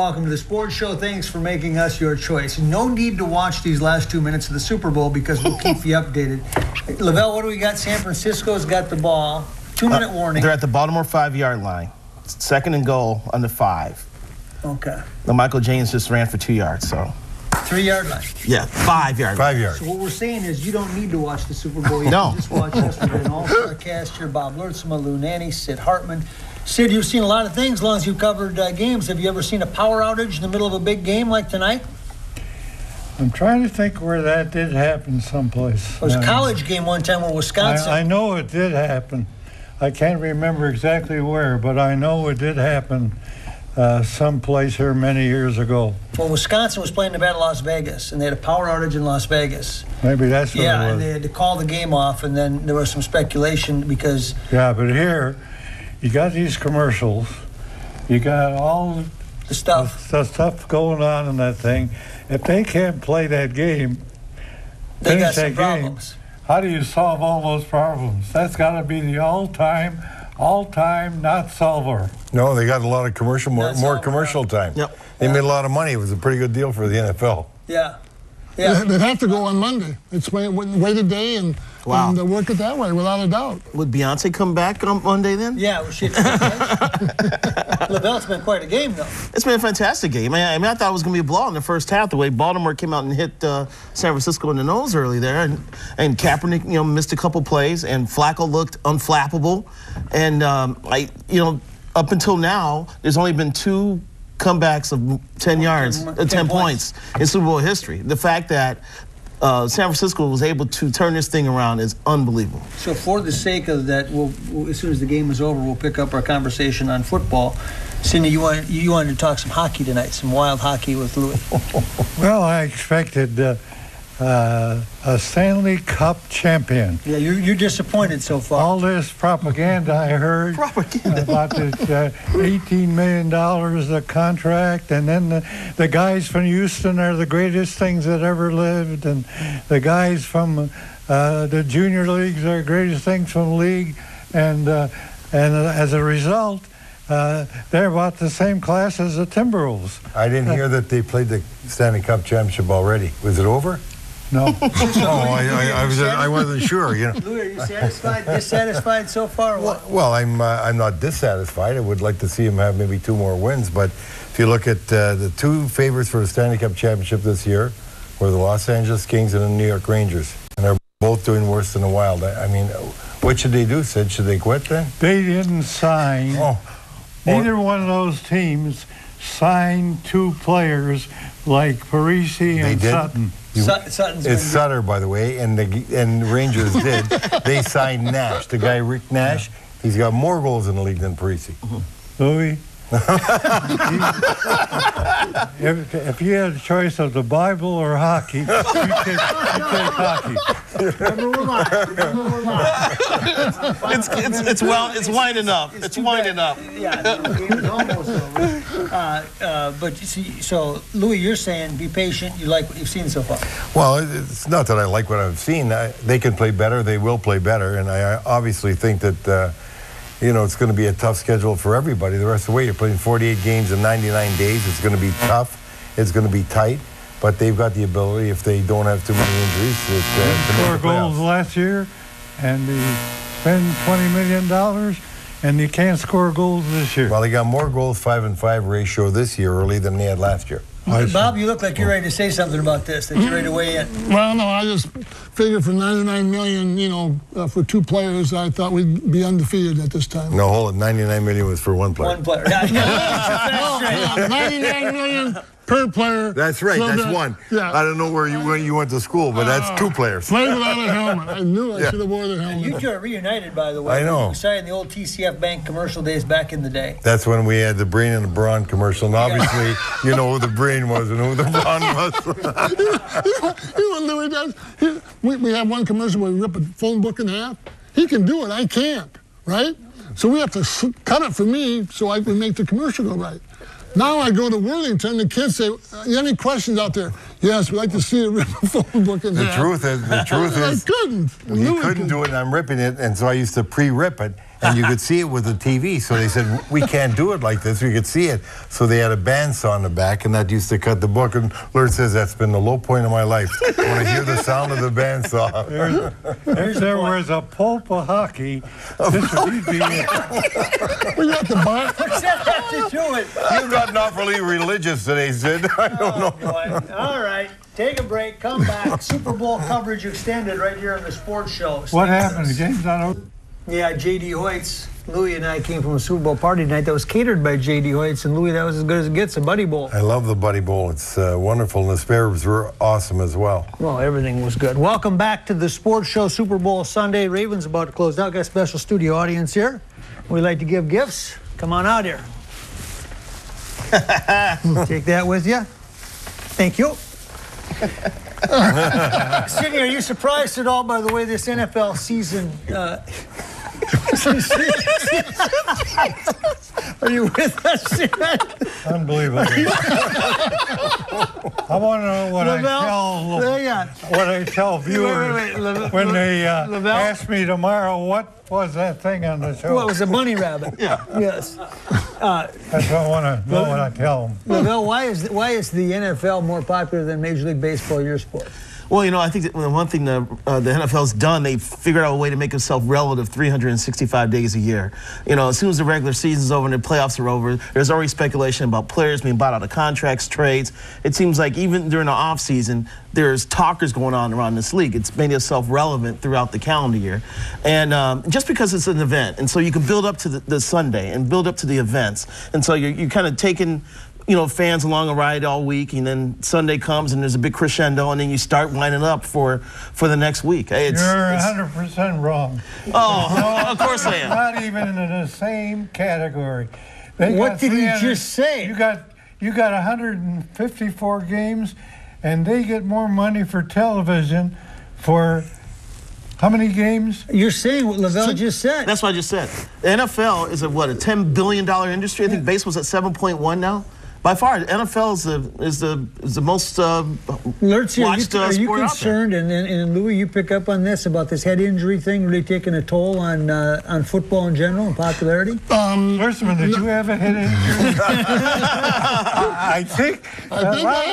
welcome to the Sports Show. Thanks for making us your choice. No need to watch these last 2 minutes of the Super Bowl because we'll keep you updated. Lavelle, what do we got? San Francisco's got the ball. 2-minute warning. They're at the Baltimore 5-yard line. 2nd and goal on the 5. Okay. Now, Michael James just ran for 2 yards, so. 3-yard line. Yeah, 5-yard line. 5 yards. So what we're saying is you don't need to watch the Super Bowl. You No. can just watch us. We're an all-star cast here. Bob Lurtzma, Lou Nanny, Sid Hartman. Sid, you've seen a lot of things as long as you've covered games. Have you ever seen a power outage in the middle of a big game like tonight? I'm trying to think where that did happen someplace. There was a college game one time where Wisconsin. I know it did happen. I can't remember exactly where, but I know it did happen someplace here many years ago. Well, Wisconsin was playing the Battle of Las Vegas, and they had a power outage in Las Vegas. Maybe that's what it was. And they had to call the game off, and then there was some speculation because... Yeah, but here, you got these commercials. You got all the stuff going on in that thing. If they can't play that game, they got some problems. How do you solve all those problems? That's got to be the all-time not solver. No, they got a lot of more commercial time. Yep. They made a lot of money. It was a pretty good deal for the NFL. Yeah. They'd have to go on Monday. It's wait a day and work it that way, without a doubt. Would Beyonce come back on Monday then? Yeah, well, Lavelle, it's been quite a game, though. It's been a fantastic game. I thought it was going to be a blowout in the first half, the way Baltimore came out and hit San Francisco in the nose early there. And Kaepernick, missed a couple plays, and Flacco looked unflappable. And, up until now, there's only been 2 comebacks of 10 yards, 10 points in Super Bowl history. The fact that San Francisco was able to turn this thing around is unbelievable. So for the sake of that, we'll as soon as the game is over, we'll pick up our conversation on football. Cindy, you wanted to talk some hockey tonight, some wild hockey with Louis. Well, I expected a Stanley Cup champion. Yeah, you're disappointed so far. All this propaganda I heard about this $18 million a contract, and then the guys from Houston are the greatest things that ever lived, and the guys from the junior leagues are the greatest things from the league, and as a result, they're about the same class as the Timberwolves. I didn't hear that they played the Stanley Cup championship already. Was it over? No. I wasn't sure. Louis, are you dissatisfied so far? Well, I'm not dissatisfied. I would like to see him have maybe 2 more wins. But if you look at the 2 favorites for the Stanley Cup championship this year were the Los Angeles Kings and the New York Rangers, and they're both doing worse than the Wild. I mean, what should they do, Sid? Should they quit then? They didn't sign. Neither one of those teams signed 2 players like Parisi and Sutton. It's Sutter, by the way, and Rangers did. They signed Nash, the guy Rick Nash. He's got more goals in the league than Parisi. Louis, if you had a choice of the Bible or hockey, you take hockey. It's winding up. It's winding up. Yeah, the game is almost over. But you see, so Louis, you're saying be patient. You like what you've seen so far. Well, it's not that I like what I've seen. They can play better. They will play better, and I obviously think that. It's going to be a tough schedule for everybody. The rest of the way, you're playing 48 games in 99 days. It's going to be tough. It's going to be tight. But they've got the ability, if they don't have too many injuries, to score goals last year, and they spend $20 million, and they can't score goals this year. Well, they got more goals, 5-5 ratio this year early than they had last year. Bob, you look like you're ready to say something about this, that you're ready to weigh in. Well, no, I just figured for $99 million, for 2 players, I thought we'd be undefeated at this time. No, hold it. $99 million was for 1 player. 1 player. No, $99 million per player. That's right. So that's 1. Yeah. I don't know where you went to school, but that's 2 players. Played without a helmet. I knew I should have worn the helmet. You two are reunited, by the way. I know. We saw you in the old TCF Bank commercial days back in the day. That's when we had the Brain and the Brawn commercial, and obviously you know who the Brain was and who the Brawn was. You know what Louis does? We have one commercial where we rip a phone book in half. He can do it. I can't, right? So we have to cut it for me so I can make the commercial go right. Now I go to Worthington, the kids say, any questions out there? Yes, we'd like to see a rip a phone book in half. The truth is, I couldn't. He couldn't do it, and I'm ripping it, and so I used to pre-rip it, and you could see it with the TV. So they said, we can't do it like this. We could see it. So they had a bandsaw on the back, and that used to cut the book. And Lord says, that's been the low point of my life, when I hear the sound of the bandsaw. If there was a pulp of hockey, this would be it. We got the bar. What's that have to do with? You've gotten awfully religious today, Sid. I don't know. Boy. All right, take a break, come back. Super Bowl coverage extended right here on the Sports Show. What happened? The game's not over? Yeah, J.D. Hoyt's. Louis and I came from a Super Bowl party tonight that was catered by J.D. Hoyt's, and Louis, that was as good as it gets, a Buddy Bowl. I love the Buddy Bowl. It's wonderful, and the spare ribs were awesome as well. Well, everything was good. Welcome back to the Sports Show, Super Bowl Sunday. Ravens about to close out. Got a special studio audience here. We like to give gifts. Come on out here. Take that with you. Thank you. Sidney, are you surprised at all by the way this NFL season... Are you with us, Sid? Unbelievable. I want to know what I tell viewers when they ask me tomorrow, what was that thing on the show? Well, it was a bunny rabbit. Yeah. Yes. That's what I want to know what I tell them. Lavelle, why is the NFL more popular than Major League Baseball, your sport? Well, you know, I think that one thing the NFL's done, they've figured out a way to make itself relevant 365 days a year. You know, as soon as the regular season's over and the playoffs are over, there's already speculation about players being bought out of contracts, trades. It seems like even during the offseason, there's talkers going on around this league. It's made itself relevant throughout the calendar year. And just because it's an event, and so you can build up to the Sunday and build up to the events. And so you're kind of taking... you know, fans along a ride all week, and then Sunday comes and there's a big crescendo, and then you start winding up for the next week. You're 100% wrong. Oh, of course I am. Not even in the same category. What did he just say? You got 154 games, and they get more money for television for how many games? You're saying what Lavelle just said. That's what I just said. The NFL is a $10 billion industry. I think baseball's at 7.1 now. By far, the NFL is the most Lurtz, watched are you sport concerned? out there. And Louis, you pick up on this about this head injury thing really taking a toll on football in general and popularity? Lurtzman, did you have a head injury? I think a lot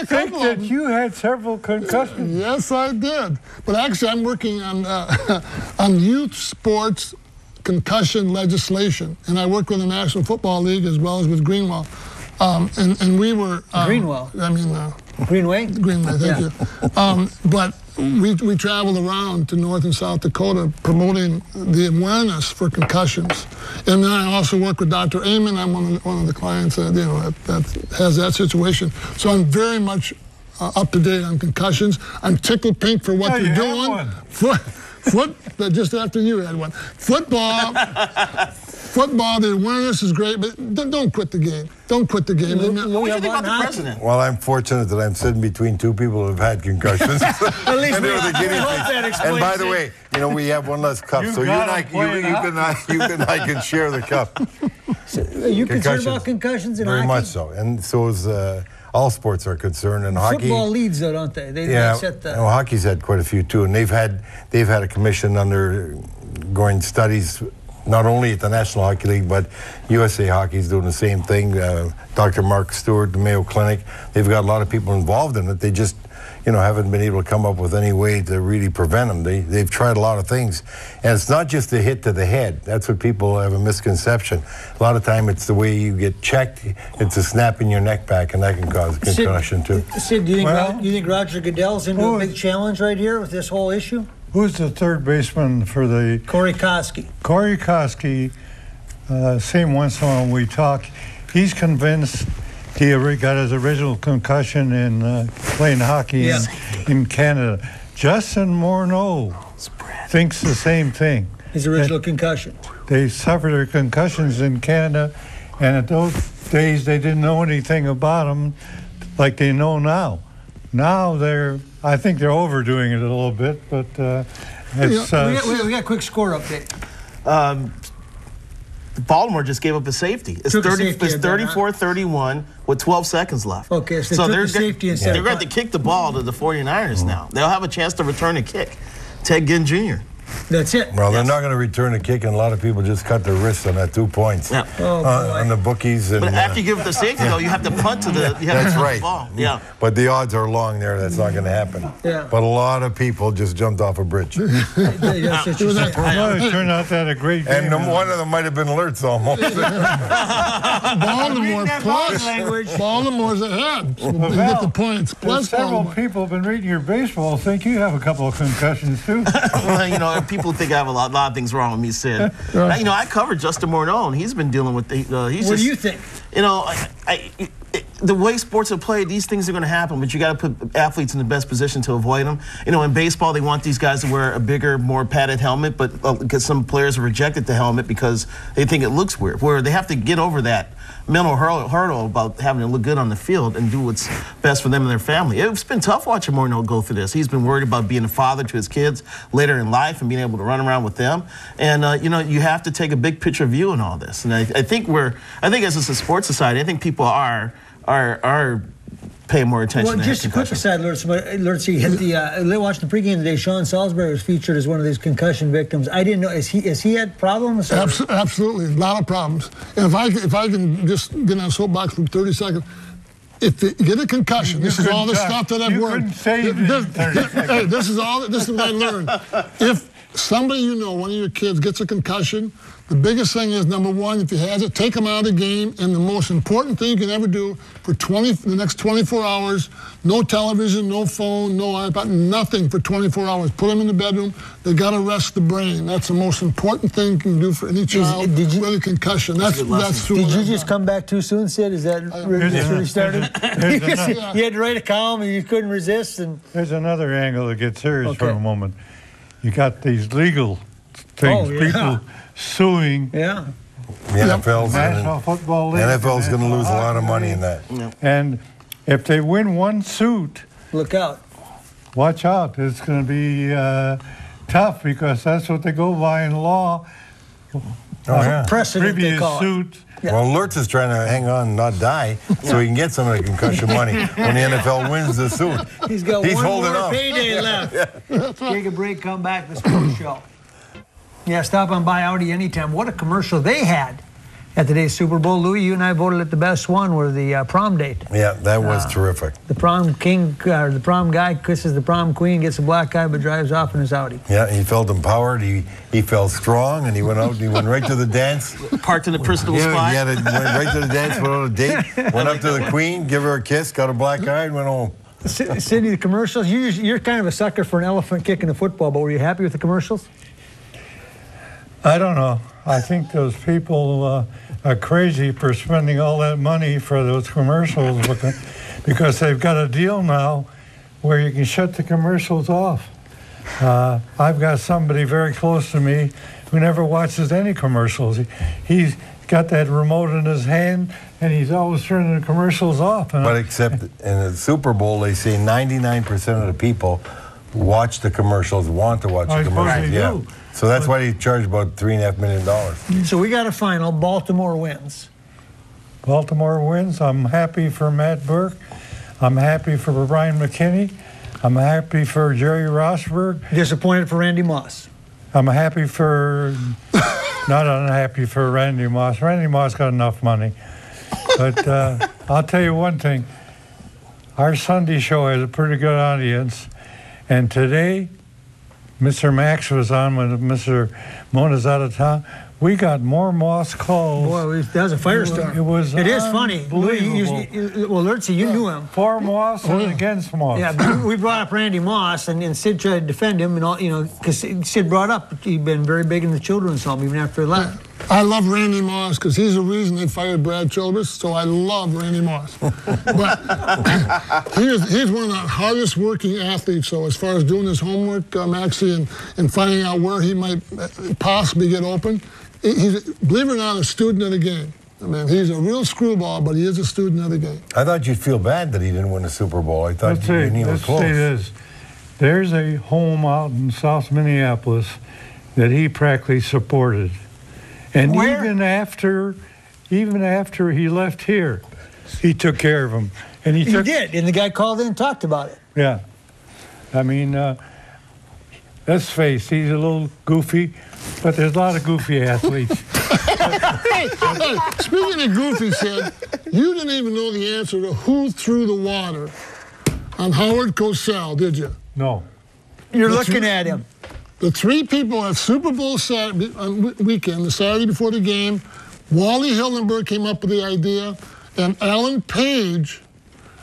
of people think that you had several concussions. Yes, I did. But actually, I'm working on youth sports concussion legislation, and I work with the National Football League as well as with Greenwell, and we were Greenwell. I mean Greenway. Greenway. Thank you. But we traveled around to North and South Dakota promoting the awareness for concussions, and then I also work with Dr. Amen. I'm one of the clients that has that situation. So I'm very much up to date on concussions. I'm tickled pink for what you're doing. Just after you had one. Football, the awareness is great, but don't quit the game. Don't quit the game. What do you think about the president? Well, I'm fortunate that I'm sitting between two people who have had concussions. At least And they were the guinea I hope pigs. that explains And by the it. way, you know, we have one less cup, You so you gotta and play I can share the cup. Are you concerned Concussions. about concussions in Very hockey? much so, and so is all sports are concerned, and hockey. Football leads, though, don't they? They Yeah, set the... well, hockey's had quite a few too, and they've had a commission undergoing studies, not only at the National Hockey League, but USA Hockey's doing the same thing. Dr. Mark Stewart, the Mayo Clinic, they've got a lot of people involved in it. They just, haven't been able to come up with any way to really prevent them. They've tried a lot of things, and it's not just a hit to the head. That's what people have a misconception. A lot of time, it's the way you get checked. It's a snap in your neck back, and that can cause concussion too. Sid, do you think, Well, you think Roger Goodell's into a big challenge right here with this whole issue? Who's the third baseman for the... Corey Koski. Corey Koski, same once in a while we talk. He's convinced he got his original concussion in playing hockey in Canada. Justin Morneau thinks the same thing. His original concussion. They suffered their concussions in Canada, and at those days they didn't know anything about them like they know now. Now I think they're overdoing it a little bit, but it's... we got a quick score update. Baltimore just gave up a safety. It's Took a safety it's at that, huh? 34-31 with 12 seconds left. Okay, so they took the safety instead they're of going to kick the ball to the 49ers now. They'll have a chance to return a kick. Ted Ginn Jr. That's it. Well, they're not going to return the kick, and a lot of people just cut their wrists on that 2 points. Yeah. On the bookies. And, But after you give it the safety, though, you have to punt to the. You have that's to punt right. The ball. Yeah. But the odds are long there. That's not going to happen. Yeah. But a lot of people just jumped off a bridge. That's what you said. Well, it turned out that a great game. And one of them might have been Lurtz almost. Baltimore that body plus. language. Baltimore's ahead. So Well, they get the points. Plus several Baltimore. people have been reading your baseball think you have a couple of concussions, too. Well, you know, people think I have a lot of things wrong with me, Sid. You know, I covered Justin Morneau, and he's been dealing with the. What do you think? You know, the way sports are played, these things are going to happen, but you got to put athletes in the best position to avoid them. You know, in baseball, they want these guys to wear a bigger, more padded helmet, but because some players have rejected the helmet because they think it looks weird, where they have to get over that mental hurdle about having to look good on the field and do what's best for them and their family. It's been tough watching Morneau go through this. He's been worried about being a father to his kids later in life and being able to run around with them. And, you know, you have to take a big picture view in all this. And I think as a sports society, I think people are paying more attention. Well, just a quick aside, Lurtz, he hit the. Watching the pregame today, Sean Salisbury was featured as one of these concussion victims. I didn't know. Has he had problems? Absolutely, a lot of problems. And if I can just get on a soapbox for 30 seconds. If you get a concussion, this is all the stuff that I've learned. Hey, this is what I learned. If somebody you know, one of your kids, gets a concussion, the biggest thing is, number one, if he has it, take him out of the game. And the most important thing you can ever do for the next 24 hours, no television, no phone, no iPad, nothing for 24 hours. Put him in the bedroom. They got to rest the brain. That's the most important thing you can do for any child with a concussion. That's true. Did you just come back too soon, Sid? Is that really started? You had to write a column and you couldn't resist. And there's another angle that gets serious for a moment. You got these legal things, people suing. Yeah. The NFL's National Football League. NFL's going to lose a lot of money in that. And if they win one suit, look out. Watch out. It's going to be tough because that's what they go by in law. Precedent, previous suit. Yeah. Well, Lurtz is trying to hang on and not die so he can get some of the concussion money when the NFL wins the suit. He's got one holding more up. payday left. Take a break, come back, the sports show. Yeah, stop on by Audi anytime. What a commercial they had at today's Super Bowl. Louis, you and I voted it the best one with the prom date. Yeah, that was terrific. The prom king, the prom guy kisses the prom queen, gets a black eye, but drives off in his Audi. Yeah, he felt empowered. He felt strong, and he went out. He went right to the dance. Parked in the principal's spot. Yeah, went right to the dance. Went on a date. Went up to the queen, give her a kiss, got a black eye, and went home. Sidney, the commercials. You're kind of a sucker for an elephant kicking the football, but were you happy with the commercials? I don't know. I think those people are crazy for spending all that money for those commercials because they've got a deal now where you can shut the commercials off. I've got somebody very close to me who never watches any commercials. He's got that remote in his hand, and he's always turning the commercials off. But except in the Super Bowl, they say 99% of the people watch the commercials, want to watch the commercials. They do. So that's why they charge about $3.5 million. So we got a final. Baltimore wins. Baltimore wins. I'm happy for Matt Burke. I'm happy for Brian McKinney. I'm happy for Jerry Rosberg. Disappointed for Randy Moss. I'm happy for, not unhappy for Randy Moss. Randy Moss got enough money. But I'll tell you one thing. Our Sunday show has a pretty good audience. And today, Mr. Max was on when Mr. Mona's out of town. We got more Moss calls. Boy, that was a firestorm. It is funny. Well, Lurtz, you knew him. For Moss and against Moss. Yeah, we brought up Randy Moss, and Sid tried to defend him, and all, because Sid brought up he'd been very big in the children's home even after he left. I love Randy Moss because he's the reason they fired Brad Childress, so I love Randy Moss. But he's one of the hardest working athletes, so as far as doing his homework, Maxie, and finding out where he might possibly get open, he's, believe it or not, a student of the game. I mean, he's a real screwball, but he is a student of the game. I thought you'd feel bad that he didn't win the Super Bowl. I thought you didn't even close. Let's say this. There's a home out in South Minneapolis that he practically supported. And even after he left here, he took care of him. And he did, and the guy called in and talked about it. Yeah. I mean, let's face, he's a little goofy, but there's a lot of goofy athletes. Hey, speaking of goofy, Sid, you didn't even know the answer to who threw the water on Howard Cosell, did you? No. You're looking at him. The three people at Super Bowl weekend, the Saturday before the game, Wally Hildenberg came up with the idea, and Alan Page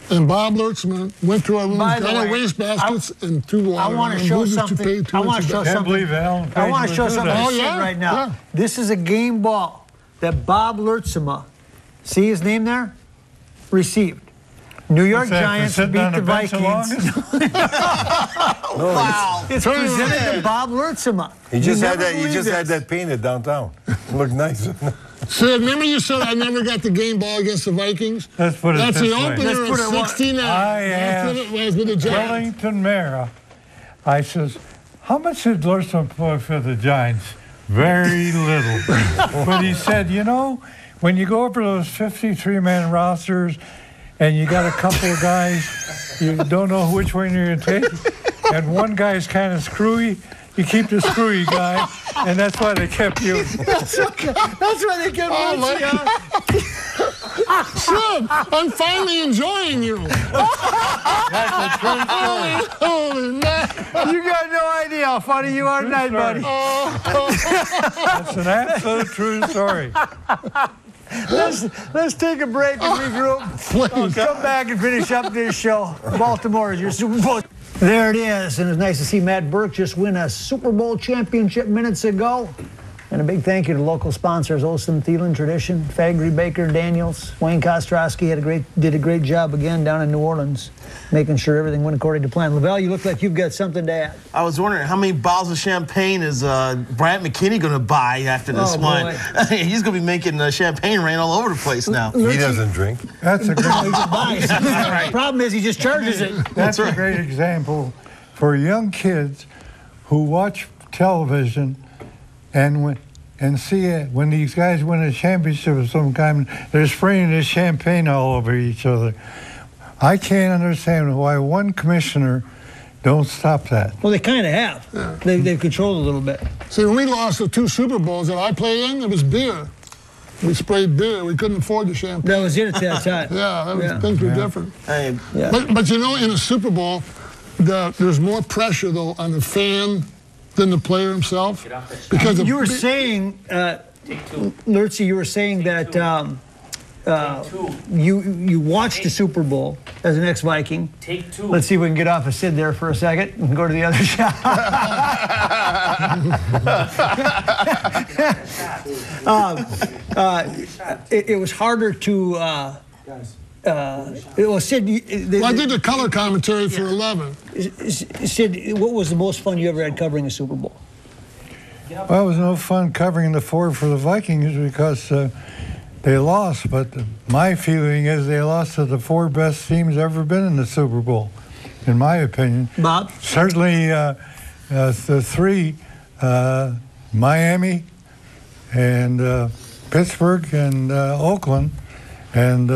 and Bob Lurtzman went to our room, got our waste baskets, and threw water. I want to show something. I want to show Can't something. believe Alan Page I want to show would do something that. to Sid right now. Yeah. This is a game ball that Bob Lurtzma, see his name there? Received. New York Giants beat the Vikings. Wow. It's presented to Bob Lurtzma. He just had that. He He just had that painted downtown. It looked nice. Sid, remember you said I never got the game ball against the Vikings? Let's put it That's this the way. opener Let's put of it one- 69. I That's what it was with the Giants. Wellington Mara, I says, how much did Lurtzman put for the Giants? Very little. But he said, you know, when you go over those 53-man rosters and you got a couple of guys, you don't know which one you're going to take, and one guy's kind of screwy, you keep the screwy guy, and that's why they kept you. That's why they kept Lurtzma. Sid, I'm finally enjoying you. That's a true story. Holy man. You got no idea how funny you are tonight, buddy. That's an absolute true story. Let's take a break and regroup. Come back and finish up this show. Baltimore is your Super Bowl. There it is, and it's nice to see Matt Burke just win a Super Bowl championship minutes ago. And a big thank you to local sponsors, Olsen, Thielen, Tradition, Faggry, Baker, Daniels. Wayne Kostrowski did a great job again down in New Orleans, making sure everything went according to plan. Lavelle, you look like you've got something to add. I was wondering how many bottles of champagne is Bryant McKinney going to buy after this one? He's going to be making champagne rain all over the place now. He doesn't drink. That's a great, The problem is he just charges it. that's a great example for young kids who watch television and see it when these guys win a championship of some kind, they're spraying this champagne all over each other. I can't understand why one commissioner don't stop that. Well, they kind of have. Yeah. They've controlled a little bit. See, when we lost the 2 Super Bowls that I played in, it was beer. We sprayed beer. We couldn't afford the champagne. That was it at that time. Things were different. Hey, But you know, in a Super Bowl, there's more pressure, though, on the fan than the player himself. Because you were saying, Lurtzy, you were saying that you watched the Super Bowl as an ex-Viking. Take 2. Let's see if we can get off of Sid there for a second and go to the other shot. It was harder to. Well, Sid, I did the color commentary for 11. Sid, what was the most fun you ever had covering a Super Bowl? Well, it was no fun covering the 4 for the Vikings because they lost, but my feeling is they lost to the 4 best teams ever been in the Super Bowl, in my opinion. Bob? Certainly the 3, Miami and Pittsburgh and Oakland, and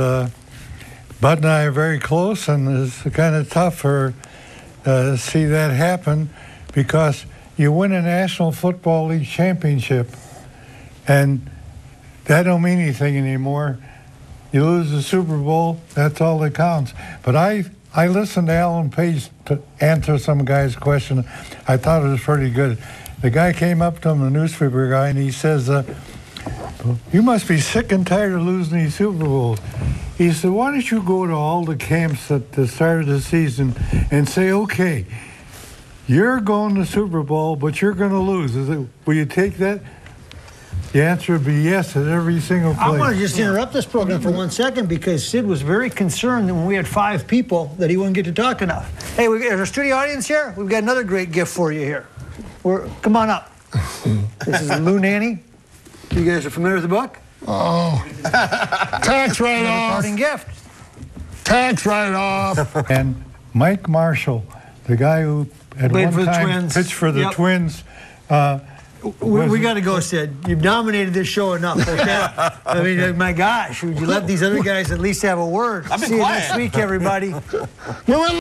Bud and I are very close, and it's kind of tough for see that happen because you win a National Football League championship, and that don't mean anything anymore. You lose the Super Bowl, that's all that counts. But I listened to Alan Page to answer some guy's question. I thought it was pretty good. The guy came up to him, the newspaper guy, and he says, you must be sick and tired of losing these Super Bowls. He said, why don't you go to all the camps at the start of the season and say, okay, you're going to Super Bowl, but you're going to lose. Will you take that? The answer would be yes at every single place. I want to just interrupt this program for 1 second because Sid was very concerned that when we had 5 people that he wouldn't get to talk enough. Hey, is our studio audience here? We've got another great gift for you here. Come on up. This is Lou Nanny. You guys are familiar with the book? Oh, tax write-off. Parting gift. Tax write-off. And Mike Marshall, the guy who at Played one for the time Twins. pitched for the Yep. Twins. We got to go, Sid. You've dominated this show enough, okay? I mean, my gosh, would you let these other guys at least have a word? I've been See you quiet. next week, everybody. We're in